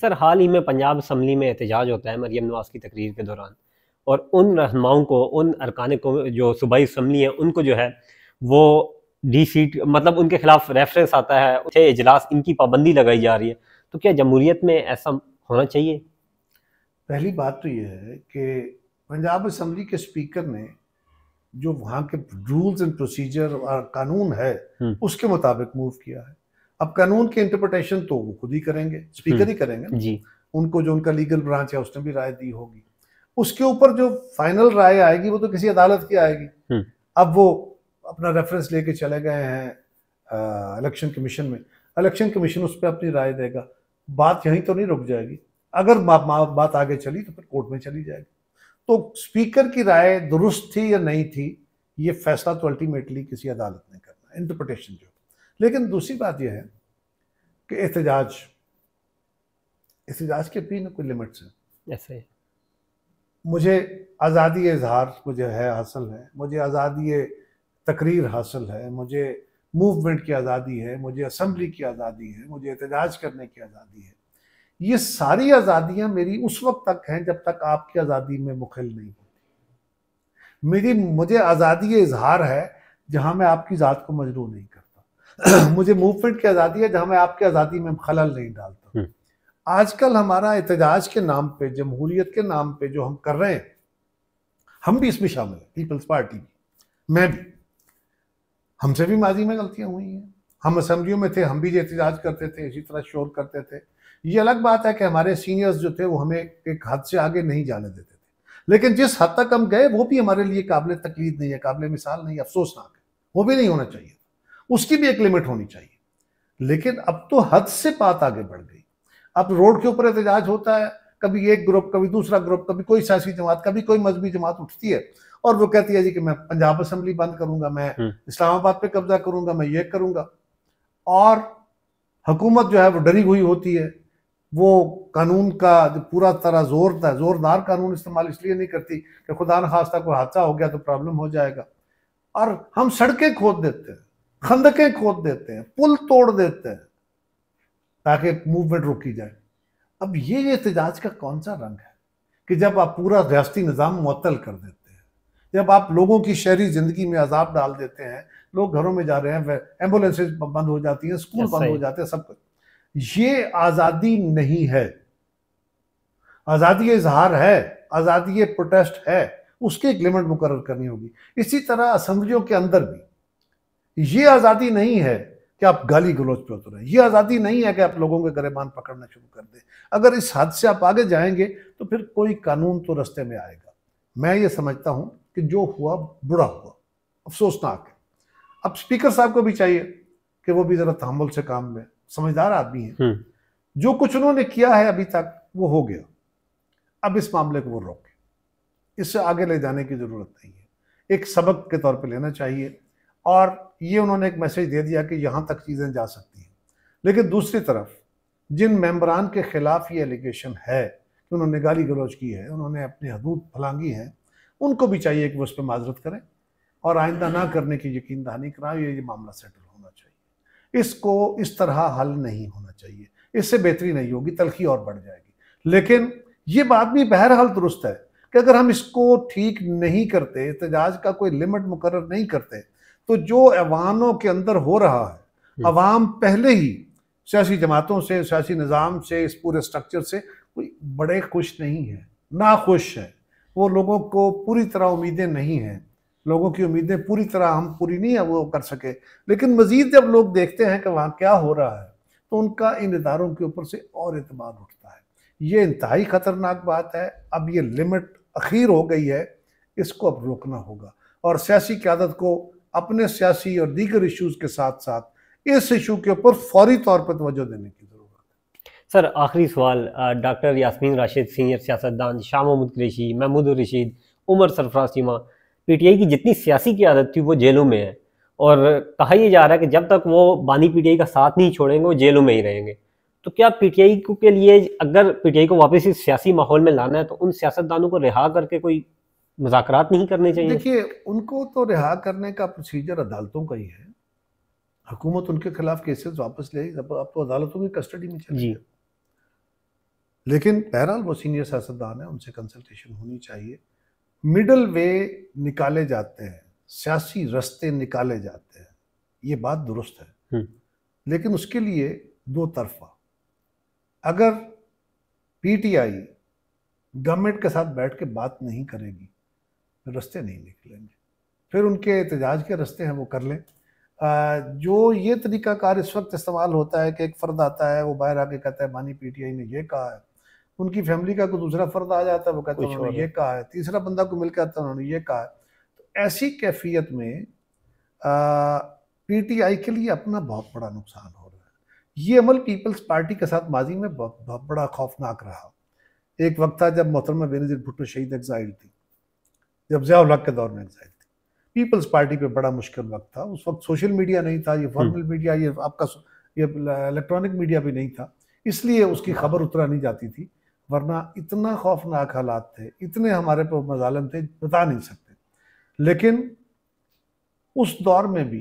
Sir, हाल ही में Punjab assembly में एहतजाज होता है मरीम नवाज की तकरीर के दौरान, और उन रहनुमाओं को, उन अरकान को जो सूबाई असम्बली है, उनको जो है वो डी सीट, मतलब उनके खिलाफ रेफरेंस आता है, उसे इजलास इनकी पाबंदी लगाई जा रही है। तो क्या जमहूरियत में ऐसा होना चाहिए? पहली बात तो यह है कि पंजाब असम्बली के स्पीकर ने जो वहाँ के रूल्स एंड प्रोसीजर और कानून है उसके मुताबिक मूव किया है। अब कानून की इंटरप्रिटेशन तो वो खुद ही करेंगे, स्पीकर ही करेंगे ना। जी। उनको जो उनका लीगल ब्रांच है उसने भी राय दी होगी, उसके ऊपर जो फाइनल राय आएगी वो तो किसी अदालत की आएगी। अब वो अपना रेफरेंस लेके चले गए हैं इलेक्शन कमीशन में, इलेक्शन कमीशन उस पर अपनी राय देगा। बात यहीं तो नहीं रुक जाएगी, अगर बात आगे चली तो फिर कोर्ट में चली जाएगी। तो स्पीकर की राय दुरुस्त थी या नहीं थी, ये फैसला तो अल्टीमेटली किसी अदालत ने करना, इंटरप्रिटेशन जो। लेकिन दूसरी बात यह है कि एहतजाज के भी ना कोई लिमिट्स है। ऐसे मुझे आज़ादी इजहार मुझे है हासिल है, मुझे आज़ादी तकरीर हासिल है, मुझे मूवमेंट की आज़ादी है, मुझे असम्बली की आज़ादी है, मुझे एहतजाज करने की आज़ादी है। ये सारी आज़ादियाँ मेरी उस वक्त तक हैं जब तक आपकी आज़ादी में मुखिल नहीं होती। मुझे आज़ादी इजहार है जहाँ मैं आपकी ज़ात को मजरूह नहीं करता। मुझे मूवमेंट की आज़ादी है जहाँ मैं आपकी आज़ादी में खलल नहीं डालता। आजकल हमारा एहतजाज के नाम पे, जमहूरियत के नाम पे जो हम कर रहे हैं, हम भी इसमें शामिल हैं, पीपल्स पार्टी भी, मैं भी, हमसे भी माजी में गलतियां हुई हैं। हम असेंबलियों में थे, हम भी एहतजाज करते थे, इसी तरह शोर करते थे। ये अलग बात है कि हमारे सीनियर्स जो थे वो हमें एक हद से आगे नहीं जाने देते थे, लेकिन जिस हद तक हम गए वो भी हमारे लिए काबिल तकलीद नहीं है, काबिल मिसाल नहीं है, अफसोसनाक है। वो भी नहीं होना चाहिए, उसकी भी एक लिमिट होनी चाहिए। लेकिन अब तो हद से बात आगे बढ़ गई। अब रोड के ऊपर एहतजाज होता है, कभी एक ग्रुप, कभी दूसरा ग्रुप, कभी कोई सियासी जमात, कभी कोई मजहबी जमात उठती है और वो कहती है जी कि मैं पंजाब असम्बली बंद करूंगा, मैं इस्लामाबाद पे कब्जा करूंगा, मैं ये करूंगा। और हुकूमत जो है वो डरी हुई होती है, वो कानून का जो पूरा तरह जोरदार कानून इस्तेमाल इसलिए नहीं करती कि खुदा न खास्ता कोई हादसा हो गया तो प्रॉब्लम हो जाएगा। और हम सड़कें खोद देते हैं, खंदकें खोद देते हैं, पुल तोड़ देते हैं ताकि मूवमेंट रोकी जाए। अब ये एहतजाज का कौन सा रंग है कि जब आप पूरा रियासती निज़ाम मुअत्तल कर देते हैं, जब आप लोगों की शहरी जिंदगी में अजाब डाल देते हैं, लोग घरों में जा रहे हैं, एम्बुलेंसेज बंद हो जाती हैं, स्कूल बंद हो जाते हैं, सब कुछ। ये आज़ादी नहीं है। आज़ादी इजहार है, आज़ादी प्रोटेस्ट है, उसकी एक लिमिट मुकर्रर करनी होगी। इसी तरह असम्बलियों के अंदर भी ये आज़ादी नहीं है कि आप गाली गलौज पे उतरें, ये आज़ादी नहीं है कि आप लोगों के गिरबान पकड़ना शुरू कर दें। अगर इस हद से आप आगे जाएंगे तो फिर कोई कानून तो रास्ते में आएगा। मैं ये समझता हूं कि जो हुआ बुरा हुआ, अफसोसनाक है। अब स्पीकर साहब को भी चाहिए कि वो भी जरा तहम्मुल से काम लें, समझदार आदमी है। जो कुछ उन्होंने किया है अभी तक वो हो गया, अब इस मामले को वो रोके, इससे आगे ले जाने की जरूरत नहीं है, एक सबक के तौर पर लेना चाहिए। और ये उन्होंने एक मैसेज दे दिया कि यहाँ तक चीज़ें जा सकती हैं। लेकिन दूसरी तरफ जिन मेंबरान के खिलाफ ये एलिगेशन है कि उन्होंने गाली गलौज की है, उन्होंने अपनी हदूद फलांगी है, उनको भी चाहिए कि वो उस पर माजरत करें और आइंदा ना करने की यकीन दहानी कराएं। ये मामला सेटल होना चाहिए, इसको इस तरह हल नहीं होना चाहिए, इससे बेहतरी नहीं होगी, तलखी और बढ़ जाएगी। लेकिन ये बात भी बहरहाल दुरुस्त है कि अगर हम इसको ठीक नहीं करते, एहतजाज का कोई लिमिट मुकर्रर नहीं करते, तो जो अवानों के अंदर हो रहा है, अवाम पहले ही सियासी जमातों से, सियासी निज़ाम से, इस पूरे स्ट्रक्चर से कोई बड़े खुश नहीं है, ना खुश है। वो लोगों को पूरी तरह उम्मीदें नहीं हैं, लोगों की उम्मीदें पूरी तरह हम पूरी नहीं है वो कर सके। लेकिन मजीद जब लोग देखते हैं कि वहाँ क्या हो रहा है तो उनका इन इदारों के ऊपर से और एतमाद उठता है। ये इंतहाई खतरनाक बात है। अब ये लिमिट अखीर हो गई है, इसको अब रोकना होगा और सियासी क़यादत को अपने सियासी और दीगर इश्यूज़ के साथ साथ इस इशू के ऊपर फौरी तौर पर तवज्जो देने की ज़रूरत है। सर, आखिरी सवाल, डॉक्टर यास्मीन राशिद, सीनियर सियासतदान, शाह महमूद कुरैशी, महमूद रशीद, उमर सरफराज चीमा, पीटीआई की जितनी सियासी क़यादत थी वो जेलों में है, और कहा यह जा रहा है कि जब तक वो बानी पीटीआई का साथ नहीं छोड़ेंगे वो जेलों में ही रहेंगे। तो क्या पीटीआई के लिए, अगर पीटीआई को वापस इस सियासी माहौल में लाना है, तो उन सियासतदानों को रिहा करके कोई मुज़ाकरात नहीं करने चाहिए? देखिए, उनको तो रिहा करने का प्रोसीजर अदालतों का ही है। हुकूमत उनके खिलाफ केसेस वापस ले, अब तो अदालतों की कस्टडी में चले गए। लेकिन बहरहाल वो सीनियर सियासतदान है, उनसे कंसल्टेशन होनी चाहिए। मिडल वे निकाले जाते हैं, सियासी रास्ते निकाले जाते हैं, ये बात दुरुस्त है, लेकिन उसके लिए दो तरफा। अगर पीटीआई गवर्नमेंट के साथ बैठ के बात नहीं करेगी तो रास्ते नहीं निकलेंगे, फिर उनके एहतजाज के रास्ते हैं वो कर लें। जो ये तरीकाकार इस वक्त इस्तेमाल होता है कि एक फ़र्द आता है, वो बाहर आके कहता है मानी पीटीआई ने ये कहा है, उनकी फैमिली का कोई दूसरा फ़र्द आ जाता है, वो कहता है उन्होंने ये कहा है, तीसरा बंदा को मिल के आता है उन्होंने ये कहा है। तो ऐसी कैफियत में पीटीआई के लिए अपना बहुत बड़ा नुकसान हो रहा है। ये अमल पीपल्स पार्टी के साथ माजी में बहुत बड़ा खौफनाक रहा। एक वक्त था जब मोहतरमा बेनज़ीर भुट्टो शहीद एग्जाइल थी, जब ज़िया उल हक के दौर में एग्जाइल थी, पीपल्स पार्टी पे बड़ा मुश्किल वक्त था। उस वक्त सोशल मीडिया नहीं था, ये फॉर्मल मीडिया, ये आपका ये इलेक्ट्रॉनिक मीडिया भी नहीं था, इसलिए उसकी खबर उतरा नहीं जाती थी, वरना इतना खौफनाक हालात थे, इतने हमारे पर मजालिम थे, बता नहीं सकते। लेकिन उस दौर में भी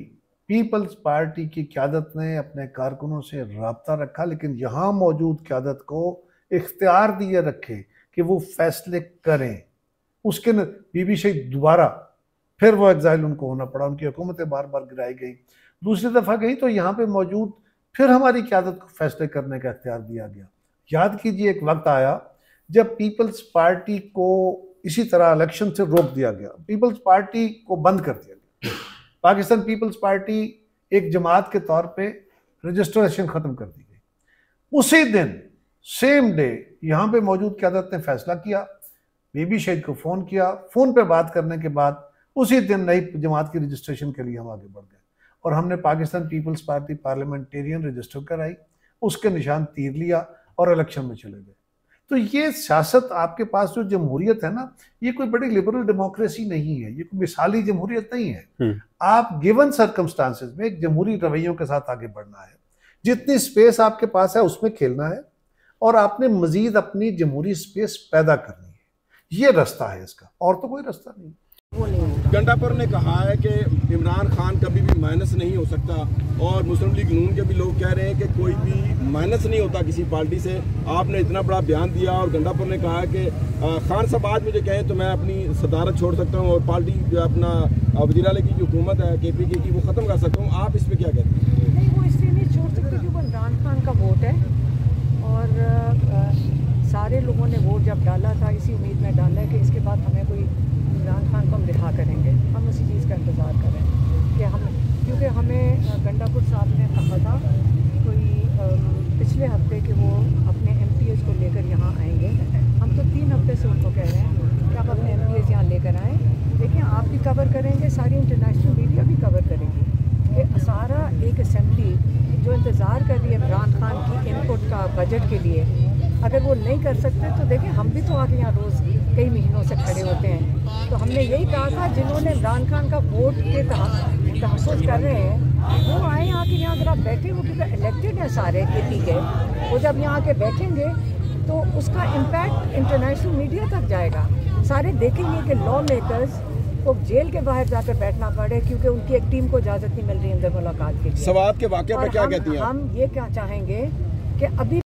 पीपल्स पार्टी की क़यादत ने अपने कारकुनों से रब्ता रखा, लेकिन यहाँ मौजूद क़यादत को इख्तियार दिए रखे कि वो फैसले करें। उसके बीबी शहीद दोबारा फिर वो एग्जाइल उनको होना पड़ा, उनकी हुकूमतें बार बार गिराई गई, दूसरी दफ़ा गई तो यहाँ पे मौजूद फिर हमारी क़यादत को फैसले करने का इख्तियार दिया गया। याद कीजिए एक वक्त आया जब पीपल्स पार्टी को इसी तरह इलेक्शन से रोक दिया गया, पीपल्स पार्टी को बंद कर दिया गया, पाकिस्तान पीपल्स पार्टी एक जमात के तौर पे रजिस्ट्रेशन ख़त्म कर दी गई। उसी दिन सेम डे यहाँ पे मौजूद क़यादत ने फैसला किया, बीबी शहीद को फ़ोन किया, फ़ोन पे बात करने के बाद उसी दिन नई जमात की रजिस्ट्रेशन के लिए हम आगे बढ़ गए और हमने Pakistan People's Party Parliamentarians register कराई, उसके निशान तीर लिया और इलेक्शन में चले गए। तो ये सियासत, आपके पास जो जमहूरियत है ना, ये कोई बड़ी लिबरल डेमोक्रेसी नहीं है, ये कोई मिसाली जमहूरियत नहीं है। आप गिवन सर्कमस्टांसेस में एक जमहूरी रवैयों के साथ आगे बढ़ना है, जितनी स्पेस आपके पास है उसमें खेलना है और आपने मजीद अपनी जमहूरी स्पेस पैदा करनी है, ये रास्ता है इसका, और तो कोई रास्ता नहीं। गंडापुर ने कहा है कि इमरान खान कभी भी माइनस नहीं हो सकता और मुस्लिम लीग नून के भी लोग कह रहे हैं कि कोई भी माइनस नहीं होता किसी पार्टी से। आपने इतना बड़ा बयान दिया और गंडापुर ने कहा है कि खान साहब आज मुझे कहें तो मैं अपनी सदारत छोड़ सकता हूं और पार्टी जो अपना वज़ीर-ए-आला की जो हुकूमत है KPK की वो ख़त्म कर सकता हूँ। आप इस पर क्या कहते हैं? नहीं, वो इसलिए नहीं छोड़ सकते क्योंकि इमरान खान का वोट है और सारे लोगों ने वोट जब डाला था इसी उम्मीद में डाला है कि इसके बाद हमें कोई इमरान खान को हम रिहा करेंगे। हम उसी चीज़ का इंतज़ार कर रहे हैं कि हम, क्योंकि हमें गंडापुर साहब ने कहा था कोई पिछले हफ्ते कि वो अपने MPs को लेकर यहाँ आएंगे। हम तो 3 हफ्ते से उनको कह रहे हैं कि आप अपने MPs यहाँ लेकर आएँ। देखिए, आप भी कवर करेंगे, सारी इंटरनेशनल मीडिया भी कवर करेगी कि सारा एक असेंबली जो इंतज़ार कर रही है इमरान खान की इनपुट का बजट के लिए, अगर वो नहीं कर सकते तो देखिए हम भी तो आगे यहाँ रोज़ कई महीनों से खड़े होते हैं। तो हमने यही कहा था जिन्होंने इमरान खान का वोट के तहफ़्फ़ुज़ कर रहे हैं वो आए आके यहाँ अगर आप बैठे, वो क्योंकि इलेक्टेड हैं सारे KP के, वो जब यहाँ आके बैठेंगे तो उसका इम्पैक्ट इंटरनेशनल मीडिया तक जाएगा। सारे देखेंगे कि लॉ मेकर्स को जेल के बाहर जाकर बैठना पड़े क्योंकि उनकी एक टीम को इजाज़त नहीं मिल रही अंदर मुलाकात के लिए। सवात के वाक़े पर क्या कहती हैं? हम ये क्या चाहेंगे कि अभी